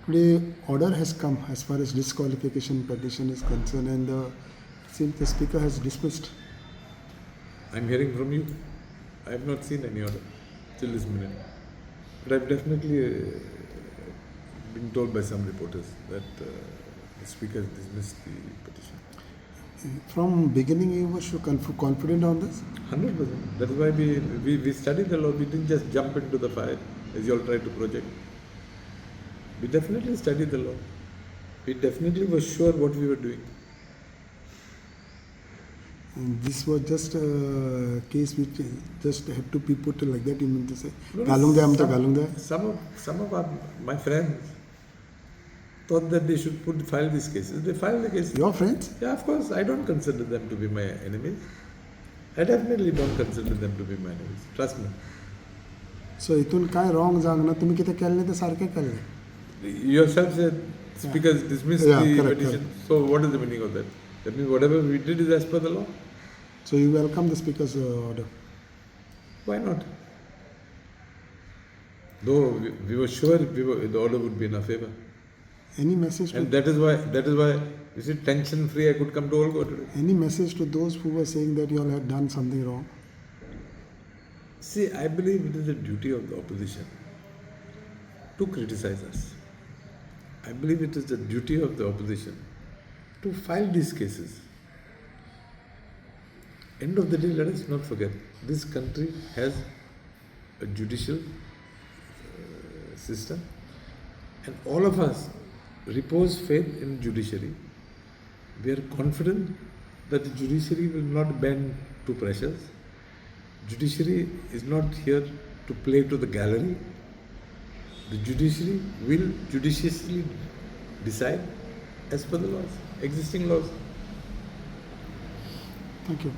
Today, order has come as far as disqualification petition is concerned, and it seems the speaker has dismissed. I'm hearing from you. I have not seen any order till this minute. But I've definitely been told by some reporters that the speaker has dismissed the petition. From beginning, you were so confident on this? 100%. That is why we studied the law. We didn't just jump into the fire as you all try to project. We definitely studied the law. We definitely were sure what we were doing. And this was just a case which just had to be put like that, you mean to say? Some of my friends thought that they should file these cases. They filed the cases. Your friends? Yeah, of course. I don't consider them to be my enemies. I definitely don't consider them to be my enemies. Trust me. So, इथून काय wrong जागना तुम्ही किती केले ते सारखे केले. You yourself said speakers dismissed the petition. Correct. So what is the meaning of that? That means whatever we did is as per the law. So you welcome the speaker's order? Why not? Though we were sure the order would be in our favor. Any message? And that is why you see, tension free I could come to Olgo today. Any message to those who were saying that you all had done something wrong? See, I believe it is the duty of the opposition to criticize us. I believe it is the duty of the opposition to file these cases. End of the day, let us not forget, this country has a judicial system, and all of us repose faith in judiciary. We are confident that the judiciary will not bend to pressures. Judiciary is not here to play to the gallery. The judiciary will judiciously decide as per the laws, existing laws. Thank you.